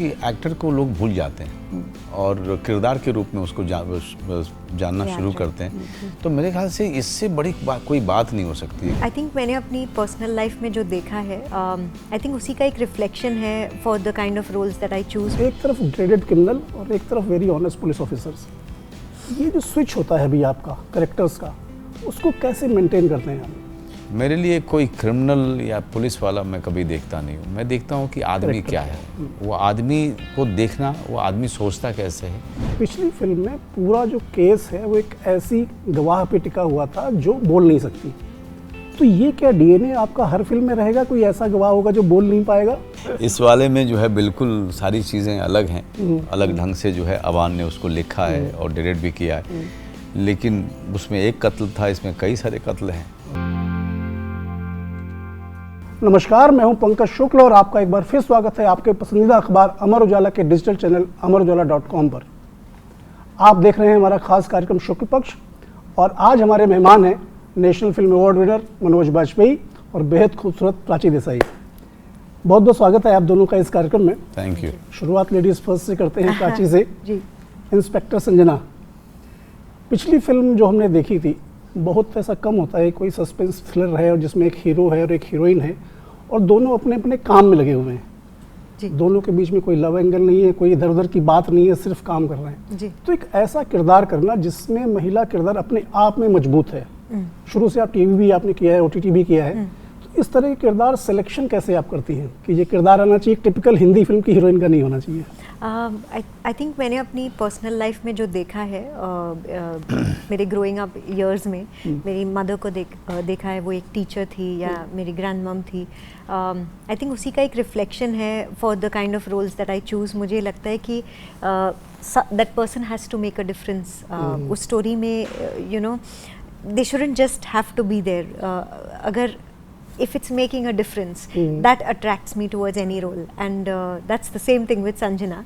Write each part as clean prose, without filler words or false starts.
कि एक्टर को लोग भूल जाते हैं और किरदार के रूप में उसको जानना शुरू करते हैं। तो मेरे ख्याल से इससे बड़ी कोई बात नहीं हो सकती है। आई थिंक मैंने अपनी पर्सनल लाइफ में जो देखा है, आई थिंक उसी का एक रिफ्लेक्शन है for the kind of roles that I choose. एक तरफ ग्रेडेड क्रिमिनल और एक तरफ वेरी ऑनेस्ट पुलिस ऑफिसर्स, ये जो स्विच होता है अभी आपका कैरेक्टर्स का, उसको कैसे मेंटेन करते हैं आप? मेरे लिए कोई क्रिमिनल या पुलिस वाला मैं कभी देखता नहीं हूँ। मैं देखता हूँ कि आदमी क्या है, वो आदमी को देखना, वो आदमी सोचता कैसे है। पिछली फिल्म में पूरा जो केस है वो एक ऐसी गवाह पे टिका हुआ था जो बोल नहीं सकती, तो ये क्या डीएनए आपका हर फिल्म में रहेगा? कोई ऐसा गवाह होगा जो बोल नहीं पाएगा? इस वाले में जो है बिल्कुल सारी चीज़ें अलग हैं, अलग ढंग से जो है अवान ने उसको लिखा है और डायरेक्ट भी किया है। लेकिन उसमें एक कत्ल था, इसमें कई सारे कत्ल हैं। नमस्कार, मैं हूं पंकज शुक्ल और आपका एक बार फिर स्वागत है आपके पसंदीदा अखबार अमर उजाला के डिजिटल चैनल amarujala.com पर। आप देख रहे हैं हमारा खास कार्यक्रम शुक्ल पक्ष और आज हमारे मेहमान हैं national film award winner Manoj Bajpayee और बेहद खूबसूरत प्राची देसाई। बहुत बहुत स्वागत है आप दोनों का इस कार्यक्रम में। Thank you. शुरुआत लेडीज फर्स्ट से करते हैं, प्राची से। जी। इंस्पेक्टर संजना, पिछली फिल्म जो हमने देखी थी, बहुत ऐसा कम होता है कोई सस्पेंस थ्रिलर है और जिसमें एक हीरो है और एक हीरोइन है और दोनों अपने अपने काम में लगे हुए हैं जी। दोनों के बीच में कोई लव एंगल नहीं है, कोई इधर उधर की बात नहीं है, सिर्फ काम कर रहे हैं जी। तो एक ऐसा किरदार करना जिसमें महिला किरदार अपने आप में मजबूत है, शुरू से आप टीवी भी आपने किया है, ओटीटी भी किया है, तो इस तरह के किरदार सिलेक्शन कैसे आप करती हैं कि ये किरदार आना चाहिए, टिपिकल हिंदी फिल्म की हीरोइन का नहीं होना चाहिए? आई थिंक मैंने अपनी पर्सनल लाइफ में जो देखा है, मेरे ग्रोइंग अप ईयर्स में मेरी मदर को देखा है, वो एक टीचर थी या मेरी ग्रैंड मम थी। आई थिंक उसी का एक रिफ्लेक्शन है for the kind of roles that I choose. मुझे लगता है कि that person has to make a difference उस स्टोरी में, you know, they shouldn't just have to be there. Agar if it's making a difference, that attracts me towards any role, and that's the same thing with Sanjana.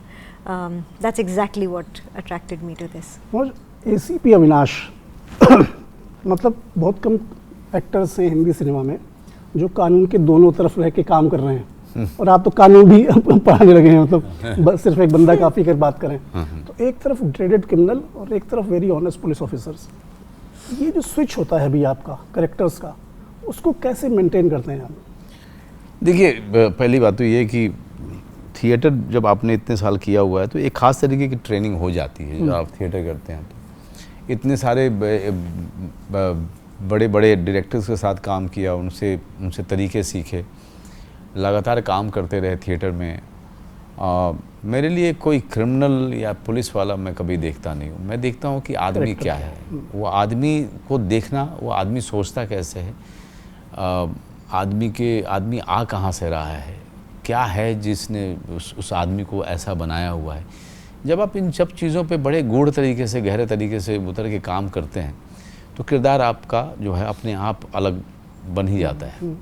That's exactly what attracted me to this. और ACP Avinash मतलब बहुत कम actors हैं Hindi cinema में जो कानून के दोनों तरफ रह के काम कर रहे हैं और आप तो कानून भी पढ़ाने लगे हैं, मतलब सिर्फ एक बंदा काफ़ी कर बात करें। तो एक तरफ ग्रेडेड क्रिमिनल और एक तरफ वेरी ऑनेस्ट पुलिस ऑफिसर्स, ये जो स्विच होता है अभी आपका कैरेक्टर्स का, उसको कैसे मेंटेन करते हैं आप? देखिए, पहली बात तो ये कि थिएटर जब आपने इतने साल किया हुआ है तो एक ख़ास तरीके की ट्रेनिंग हो जाती है। जब आप थिएटर करते हैं तो इतने सारे बड़े बड़े डायरेक्टर्स के साथ काम किया, उनसे तरीके सीखे, लगातार काम करते रहे थिएटर में। मेरे लिए कोई क्रिमिनल या पुलिस वाला मैं कभी देखता नहीं हूँ। मैं देखता हूँ कि आदमी क्या है, वो आदमी को देखना, वो आदमी सोचता कैसे है, आदमी आ कहाँ से रहा है, क्या है जिसने उस आदमी को ऐसा बनाया हुआ है। जब आप इन सब चीज़ों पे बड़े गूढ़ तरीके से, गहरे तरीके से उतर के काम करते हैं तो किरदार आपका जो है अपने आप अलग बन ही जाता है।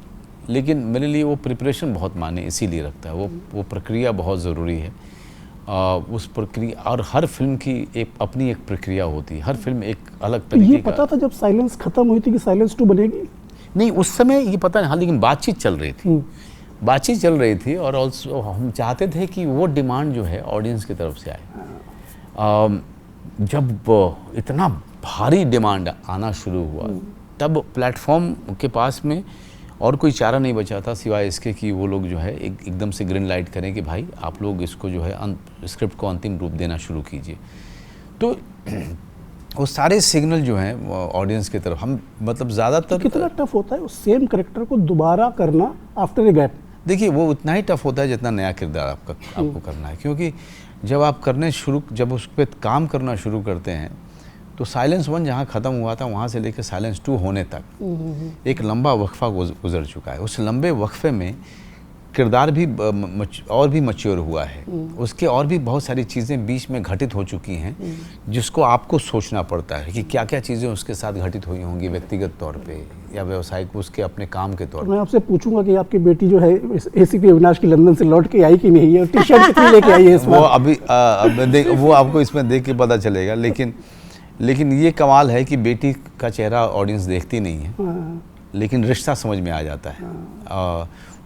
लेकिन मेरे लिए वो प्रिपरेशन बहुत मायने इसीलिए रखता है, वो प्रक्रिया बहुत ज़रूरी है। उस प्रक्रिया, और हर फिल्म की अपनी एक प्रक्रिया होती है, हर फिल्म एक अलग तरीके ये पता था जब साइलेंस खत्म हुई थी कि साइलेंस 2 बनेगी? नहीं, उस समय ये पता नहीं, हाँ, लेकिन बातचीत चल रही थी और ऑल्सो हम चाहते थे कि वो डिमांड जो है ऑडियंस की तरफ से आए। जब इतना भारी डिमांड आना शुरू हुआ तब प्लेटफॉर्म के पास में और कोई चारा नहीं बचा था सिवाय इसके कि वो लोग जो है एकदम से ग्रीन लाइट करें कि भाई आप लोग इसको जो है स्क्रिप्ट को अंतिम रूप देना शुरू कीजिए। तो वो सारे सिग्नल जो हैं ऑडियंस की तरफ, हम मतलब ज़्यादातर कितना टफ होता है उस सेम कैरेक्टर को दोबारा करना आफ्टर ए गैप? देखिए, वो उतना ही टफ होता है जितना नया किरदार आपको करना है, क्योंकि जब उस पर काम करना शुरू करते हैं तो साइलेंस 1 जहाँ ख़त्म हुआ था वहाँ से लेकर साइलेंस 2 होने तक एक लंबा वक्फा गुजर चुका है। उस लंबे वक्फे में किरदार भी और भी मैच्योर हुआ है, उसके और भी बहुत सारी चीज़ें बीच में घटित हो चुकी हैं जिसको आपको सोचना पड़ता है कि क्या क्या चीज़ें उसके साथ घटित हुई होंगी व्यक्तिगत तौर पे या व्यावसायिक उसके अपने काम के तौर पे। मैं आपसे पूछूंगा कि आपकी बेटी जो है ACP अविनाश की लंदन से लौट के आई कि नहीं है, टी-शर्ट कितनी लेके आई है इस बार? वो वो आपको इसमें देख के पता चलेगा। लेकिन ये कमाल है कि बेटी का चेहरा ऑडियंस देखती नहीं है, लेकिन रिश्ता समझ में आ जाता है।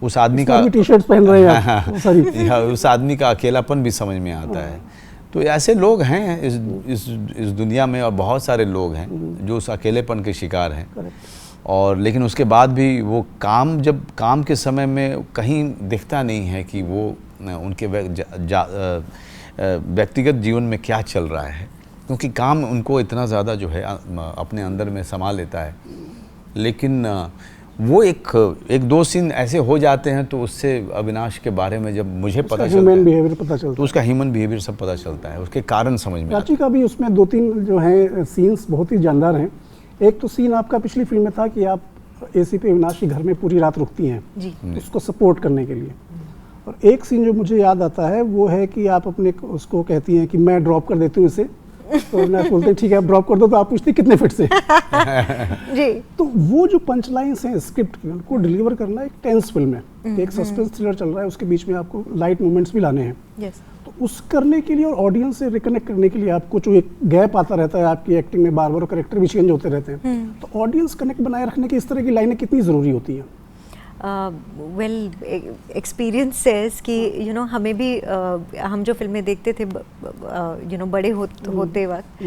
उस आदमी का टी शर्ट्स पहन रहे हैं आप, सॉरी या उस आदमी का अकेलापन भी समझ में आता है। तो ऐसे लोग हैं इस दुनिया में, और बहुत सारे लोग हैं जो उस अकेलेपन के शिकार हैं, और लेकिन उसके बाद भी वो जब काम के समय में कहीं दिखता नहीं है कि वो उनके व्यक्तिगत जीवन में क्या चल रहा है, क्योंकि काम उनको इतना ज़्यादा जो है अपने अंदर में समा लेता है। लेकिन वो एक दो सीन ऐसे हो जाते हैं तो उससे अविनाश के बारे में जब मुझे पता चलता है तो उसका ह्यूमन बिहेवियर सब पता चलता है, उसके कारण समझ में प्राची का भी उसमें 2-3 जो है सीन्स बहुत ही जानदार हैं। एक तो सीन आपका पिछली फिल्म में था कि आप एसीपी अविनाश के घर में पूरी रात रुकती हैं जी, उसको सपोर्ट करने के लिए, और एक सीन जो मुझे याद आता है वो है कि आप अपने उसको कहती हैं कि मैं ड्रॉप कर देती हूँ इसे, तो अविनाश बोलते हैं ठीक है आप ड्रॉप कर दो, तो आप पूछती कितने फिट से जी। तो वो जो पंच लाइन्स हैं स्क्रिप्ट की, उनको डिलीवर करना एक टेंस फिल्म है, एक सस्पेंस थ्रिलर चल रहा है, उसके बीच में आपको लाइट मूवमेंट्स भी लाने हैं। यस। तो उस करने के लिए और ऑडियंस से रिकनेक्ट करने के लिए आपको जो एक गैप आता रहता है आपकी एक्टिंग में, बार बार कैरेक्टर भी चेंज होते रहते हैं, तो ऑडियंस कनेक्ट बनाए रखने की इस तरह की लाइनें कितनी ज़रूरी होती हैं? वेल एक्सपीरियंस सेज कि यू नो हमें भी हम जो फिल्में देखते थे यू नो बड़े होते वक्त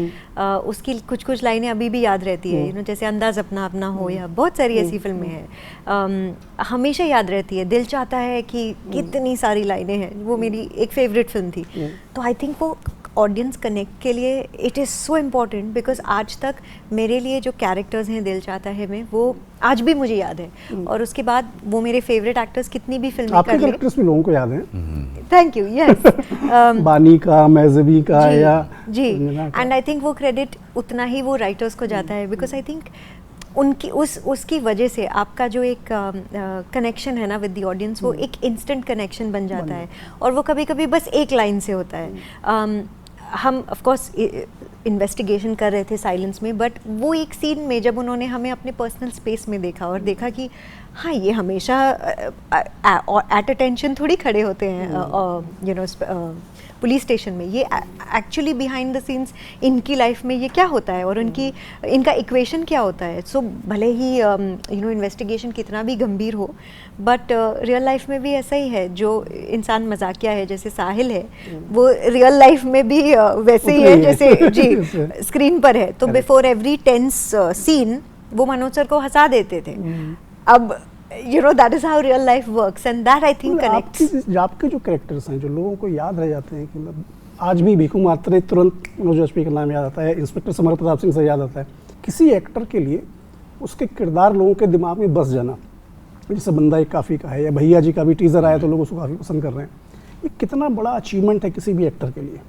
उसकी कुछ लाइनें अभी भी याद रहती है, यू नो जैसे अंदाज अपना अपना हो या बहुत सारी ऐसी फिल्में हैं हमेशा याद रहती है। दिल चाहता है कि कितनी सारी लाइनें हैं, वो मेरी एक फेवरेट फिल्म थी। तो आई थिंक वो ऑडियंस कनेक्ट के लिए it is so important, because आज तक मेरे लिए जो कैरेक्टर्स हैं दिल चाहता है में, वो आज भी मुझे याद है, और उसके बाद वो मेरे फेवरेट एक्टर्स कितनी भी फिल्में आपके कैरेक्टर्स भी लोगों को याद हैं। Thank you. यस। बानी का, मैज़वी का जी, या जी, एंड आई थिंक वो क्रेडिट उतना ही वो राइटर्स को जाता है, बिकॉज आई थिंक उनकी उसकी वजह से आपका जो एक कनेक्शन है ना विद द ऑडियंस, वो एक इंस्टेंट कनेक्शन बन जाता है, और वो कभी कभी बस एक लाइन से होता है। हम ऑफ कोर्स इन्वेस्टिगेशन कर रहे थे साइलेंस में, बट वो एक सीन में जब उन्होंने हमें अपने पर्सनल स्पेस में देखा और देखा कि हाँ ये हमेशा एट अटेंशन थोड़ी खड़े होते हैं यू नो पुलिस स्टेशन में, ये एक्चुअली बिहाइंड द सीन्स इनकी लाइफ में ये क्या होता है और इनका इक्वेशन क्या होता है। सो भले ही यू नो इन्वेस्टिगेशन कितना भी गंभीर हो, बट रियल लाइफ में भी ऐसा ही है। जो इंसान मजाकिया है जैसे साहिल है, वो रियल लाइफ में भी वैसे ही है जैसे जी स्क्रीन पर है। तो बिफोर एवरी टेंस सीन वो मनोज सर को हंसा देते थे। अब you know that is how real life works, and that I think connects. आपके जो कैरेक्टर्स हैं जो लोगों को याद रह जाते हैं, कि मतलब आज भी भीखू मात्रे तुरंत मनोज वाजपेयी का नाम याद आता है, इंस्पेक्टर समर प्रताप सिंह से याद आता है। किसी एक्टर के लिए उसके किरदार लोगों के दिमाग में बस जाना, जैसे बंदा एक काफ़ी का है, या भैया जी का भी टीज़र आया तो लोग उसको काफ़ी पसंद कर रहे हैं, ये कितना बड़ा अचीवमेंट है किसी भी एक्टर के लिए?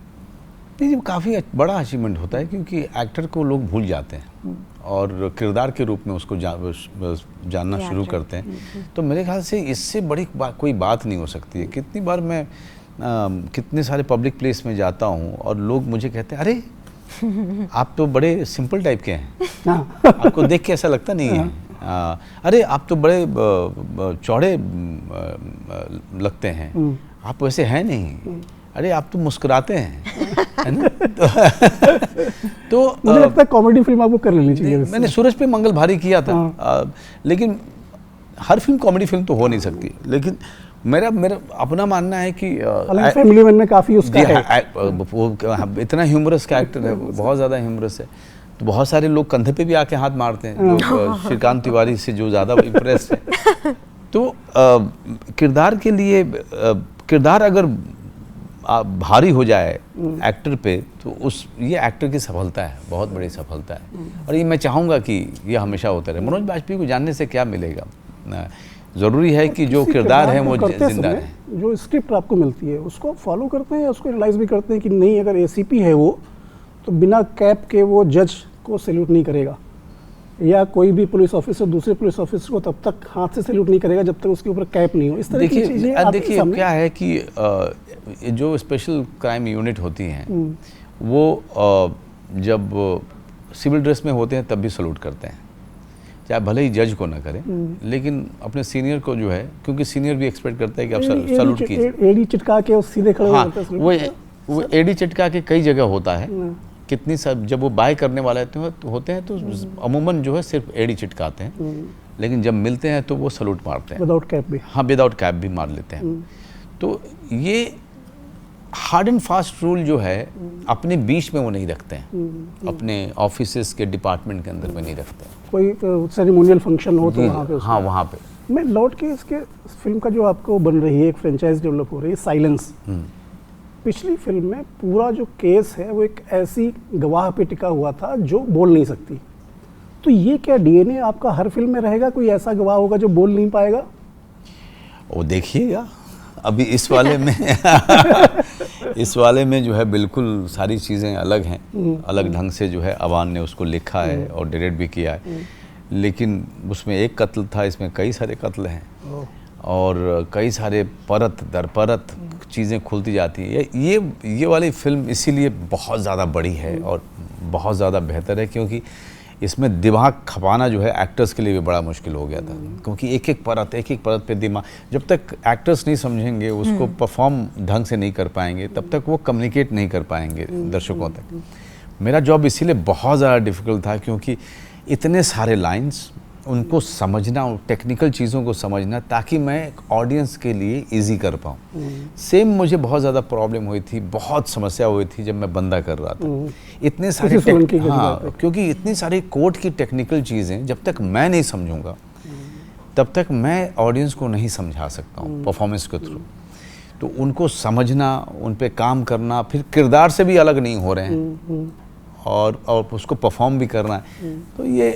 नहीं, काफ़ी बड़ा अचीवमेंट होता है, क्योंकि एक्टर को लोग भूल जाते हैं और किरदार के रूप में उसको जानना शुरू करते हैं। तो मेरे ख्याल से इससे बड़ी कोई बात नहीं हो सकती है। कितनी बार मैं कितने सारे पब्लिक प्लेस में जाता हूँ और लोग मुझे कहते हैं अरे आप तो बड़े सिंपल टाइप के हैं, आपको देख के ऐसा लगता नहीं है, अरे आप तो बड़े चौड़े लगते हैं, आप वैसे हैं नहीं, अरे आप तो मुस्कुराते हैं, है ना। तो मुझे लगता है कॉमेडी फिल्म आपको कर लेनी चाहिए। मैंने सूरज पे मंगल भारी किया था, लेकिन हर फिल्म कॉमेडी फिल्म तो हो नहीं सकती। लेकिन मेरा अपना मानना है कि फैमिली मैन में काफ़ी उसका है, वो इतना ह्यूमरस कैरेक्टर है, बहुत ज़्यादा ह्यूमरस है। तो बहुत सारे लोग कंधे पे भी आके हाथ मारते हैं, जो श्रीकांत तिवारी से जो ज़्यादा इम्प्रेस है। तो किरदार के लिए किरदार अगर भारी हो जाए एक्टर पे, तो ये एक्टर की सफलता है, बहुत बड़ी सफलता है। और ये मैं चाहूँगा कि ये हमेशा होता रहे। मनोज वाजपेयी को जानने से क्या मिलेगा, ज़रूरी है कि जो किरदार है वो जिंदा है। जो स्क्रिप्ट आपको मिलती है उसको फॉलो करते हैं, उसको रियलाइज़ भी करते हैं कि नहीं, अगर एसीपी है वो तो बिना कैप के वो जज को सैल्यूट नहीं करेगा, या कोई भी पुलिस ऑफिसर दूसरे पुलिस ऑफिसर को तब तक हाथ से सैल्यूट नहीं करेगा जब तक उसके ऊपर कैप नहीं हो। इस तरह की चीज़ें देखिए क्या है कि जो स्पेशल क्राइम यूनिट होती हैं वो जब सिविल ड्रेस में होते हैं तब भी सैल्यूट करते हैं, चाहे भले ही जज को ना करें, लेकिन अपने सीनियर को जो है, क्योंकि सीनियर भी एक्सपेक्ट करता है कि आप सैल्यूट कीजिए। एडी चिटका के सीधे खड़े होते हैं। वो एडी चिटका के कई जगह होता है, कितनी सब जब वो बाय करने वाले होते हैं तो अमूमन जो है सिर्फ एड़ी चिटकाते हैं, लेकिन जब मिलते हैं तो वो सलूट मारते हैं, विदाउट कैप भी। हाँ, विदाउट कैप भी मार लेते हैं। तो ये हार्ड एंड फास्ट रूल जो है अपने बीच में वो नहीं रखते हैं, अपने ऑफिसेस के डिपार्टमेंट के अंदर में नहीं रखते हैं। कोई सेरेमोनियल फंक्शन हो तो वहाँ पे, हाँ, वहाँ पे। मैं लौट के इसके फिल्म का जो आपको बन रही है, एक फ्रेंचाइज डेवलप हो रही है, साइलेंस। पिछली फिल्म में पूरा जो केस है वो एक ऐसी गवाह पे टिका हुआ था जो बोल नहीं सकती, तो ये क्या डीएनए आपका हर फिल्म में रहेगा? कोई ऐसा गवाह होगा जो बोल नहीं पाएगा? वो देखिएगा अभी इस वाले में इस वाले में जो है बिल्कुल सारी चीज़ें अलग हैं, अलग ढंग से जो है अवान ने उसको लिखा है और डायरेक्ट भी किया है, लेकिन उसमें एक कत्ल था, इसमें कई सारे कत्ल हैं और कई सारे परत दर परत चीज़ें खुलती जाती हैं। ये वाली फिल्म इसीलिए बहुत ज़्यादा बड़ी है और बहुत ज़्यादा बेहतर है, क्योंकि इसमें दिमाग खपाना जो है एक्टर्स के लिए भी बड़ा मुश्किल हो गया था, क्योंकि एक एक परत पे दिमाग, जब तक एक्टर्स नहीं समझेंगे उसको परफॉर्म ढंग से नहीं कर पाएंगे, तब तक वो कम्युनिकेट नहीं कर पाएंगे दर्शकों तक। मेरा जॉब इसीलिए बहुत ज़्यादा डिफ़िकल्ट था, क्योंकि इतने सारे लाइंस उनको समझना, टेक्निकल चीज़ों को समझना, ताकि मैं ऑडियंस के लिए इजी कर पाऊँ। सेम मुझे बहुत ज़्यादा प्रॉब्लम हुई थी, बहुत समस्या हुई थी जब मैं बंदा कर रहा था। इतने सारे हाँ, क्योंकि इतनी सारी कोर्ट की टेक्निकल चीज़ें जब तक मैं नहीं समझूंगा तब तक मैं ऑडियंस को नहीं समझा सकता हूँ परफॉर्मेंस के थ्रू। तो उनको समझना, उन पे काम करना, फिर किरदार से भी अलग नहीं हो रहे हैं और उसको परफॉर्म भी करना है। तो ये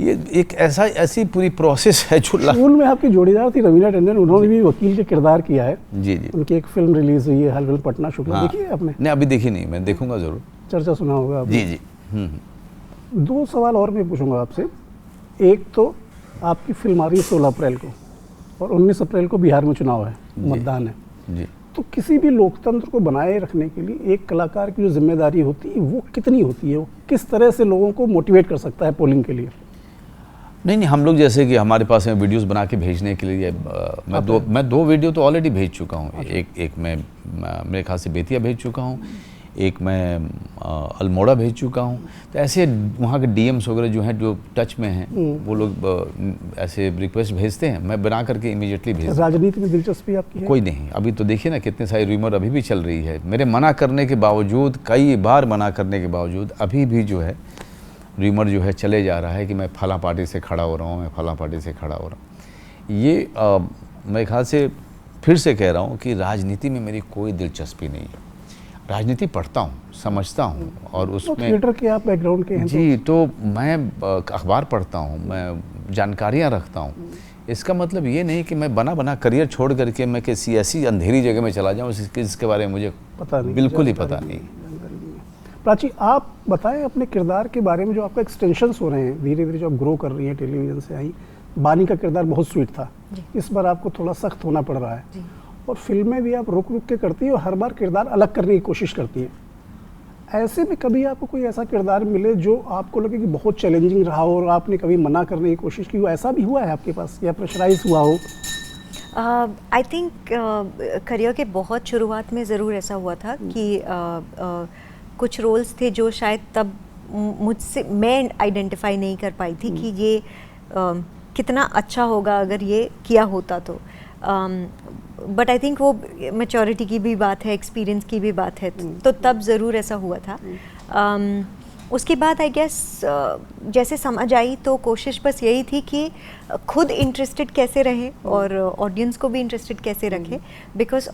एक ऐसी पूरी प्रोसेस है जो स्कूल में आपकी जोड़ीदार थी रवीना टंडन, उन्होंने भी वकील के किरदार किया है। जी जी। उनकी एक फिल्म रिलीज हुई है हलवल पटना शुक्ला, देखी है आपने? नहीं, अभी देखी नहीं, मैं देखूंगा जरूर। चर्चा सुना होगा आपने? जी जी। दो सवाल और मैं पूछूंगा आपसे। एक तो आपकी फिल्म आ रही है 16 अप्रैल को और 19 अप्रैल को बिहार में चुनाव है, मतदान है जी। तो किसी भी लोकतंत्र को बनाए रखने के लिए एक कलाकार की जो जिम्मेदारी होती है वो कितनी होती है? वो किस तरह से लोगों को मोटिवेट कर सकता है पोलिंग के लिए? नहीं, हम लोग जैसे कि हमारे पास में वीडियोस बना के भेजने के लिए मैं दो वीडियो तो ऑलरेडी भेज चुका हूँ। अच्छा। एक मैं मेरे ख्याल से बेतिया भेज चुका हूँ, एक मैं अल्मोड़ा भेज चुका हूँ। तो ऐसे वहाँ के डीएम्स वगैरह जो हैं, जो टच में हैं, वो लोग ऐसे रिक्वेस्ट भेजते हैं, मैं बना करके इमीडिएटली भेज। राजनीति में दिलचस्पी आपकी है? कोई नहीं। अभी तो देखिए ना कितने सारे रूमर अभी भी चल रही है। मेरे मना करने के बावजूद, कई बार मना करने के बावजूद अभी भी जो है रूमर जो है चले जा रहा है कि मैं फला पार्टी से खड़ा हो रहा हूँ, मैं फला पार्टी से खड़ा हो रहा हूँ। ये मेरे ख्याल से फिर से कह रहा हूँ कि राजनीति में मेरी कोई दिलचस्पी नहीं है। राजनीति पढ़ता हूँ, समझता हूँ और उसमें थिएटर के आप बैकग्राउंड के हैं जी, तो मैं अखबार पढ़ता हूँ, मैं जानकारियाँ रखता हूँ। इसका मतलब ये नहीं कि मैं बना करियर छोड़ करके मैं किसी ऐसी अंधेरी जगह में चला जाऊँ जिसके बारे में मुझे पता नहीं, बिल्कुल ही पता नहीं। प्राची, आप बताएं अपने किरदार के बारे में, जो आपका एक्सटेंशंस हो रहे हैं धीरे धीरे, जो आप ग्रो कर रही हैं, टेलीविज़न से आई। बानी का किरदार बहुत स्वीट था, इस बार आपको थोड़ा सख्त होना पड़ रहा है और फिल्में भी आप रुक के करती है और हर बार किरदार अलग करने की कोशिश करती है। ऐसे में कभी आपको कोई ऐसा किरदार मिले जो आपको लगे कि बहुत चैलेंजिंग रहा हो और आपने कभी मना करने की कोशिश की हो? ऐसा भी हुआ है आपके पास या प्रेशराइज हुआ हो? आई थिंक करियर के बहुत शुरुआत में ज़रूर ऐसा हुआ था कि कुछ रोल्स थे जो शायद तब मुझसे मैं आइडेंटिफाई नहीं कर पाई थी कि ये कितना अच्छा होगा अगर ये किया होता तो। बट आई थिंक वो मैच्योरिटी की भी बात है, एक्सपीरियंस की भी बात है, तो तब ज़रूर ऐसा हुआ था। उसके बाद आई गेस जैसे समझ आई तो कोशिश बस यही थी कि खुद इंटरेस्टेड कैसे रहे और ऑडियंस को भी इंटरेस्टेड कैसे रखे। बिकॉज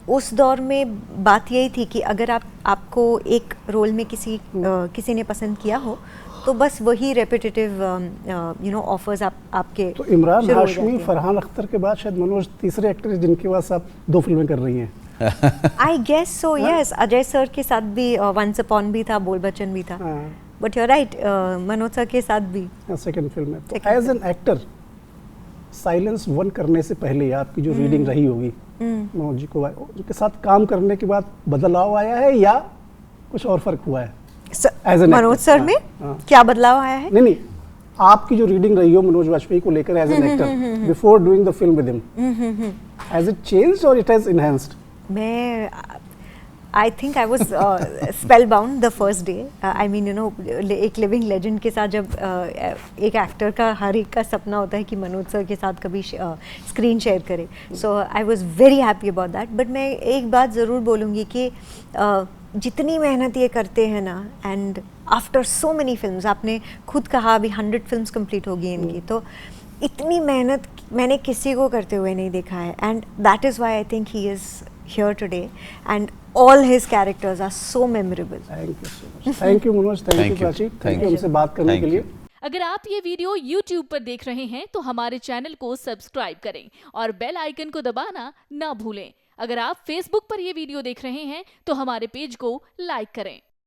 उस दौर में बात यही थी कि अगर आपको एक रोल में किसी ने पसंद किया हो तो बस वही रेपिटेटिव ऑफर्स आपके। तो इमरान हाशमी, फरहान अख्तर के बाद शायद मनोज तीसरे एक्टर जिनके पास आप 2 फिल्में कर रही हैं। I guess so, yes. Ajay sir के साथ भी वंस अपॉन भी था, बोल बच्चन भी था, but you are right, Manoj sir के साथ भी सेकंड फिल्म है। तो एज एन एक्टर साइलेंस 1 करने से पहले आपकी जो रीडिंग रही होगी मनोज जी को के साथ काम करने के बाद बदलाव आया है या कुछ और फर्क हुआ है? मनोज सर में क्या बदलाव आया है? नहीं, आपकी जो रीडिंग रही हो मनोज वाजपेयी को लेकर as an actor before doing the film with him, has it changed और इट हैज एनहांस्ड? मैं I think I was spellbound the first day. I mean you know, एक लिविंग लेजेंड के साथ जब एक एक्टर का हर एक का सपना होता है कि मनोज सर के साथ कभी स्क्रीन शेयर करे. So I was very happy about that. But मैं एक बात ज़रूर बोलूँगी कि जितनी मेहनत ये करते हैं ना, and after so many films, आपने खुद कहा अभी 100 फिल्म्स कंप्लीट होगी इनकी, तो इतनी मेहनत मैंने किसी को करते हुए नहीं देखा है. And that is why I think he is here today, and all his characters are so memorable. Thank you so much. Thank you Manoj, thank you Prachi, thank you हमसे बात करने के लिए. अगर आप ये वीडियो YouTube पर देख रहे हैं तो हमारे चैनल को सब्सक्राइब करें और बेल आइकन को दबाना ना भूलें. अगर आप Facebook पर ये वीडियो देख रहे हैं तो हमारे पेज को लाइक करें.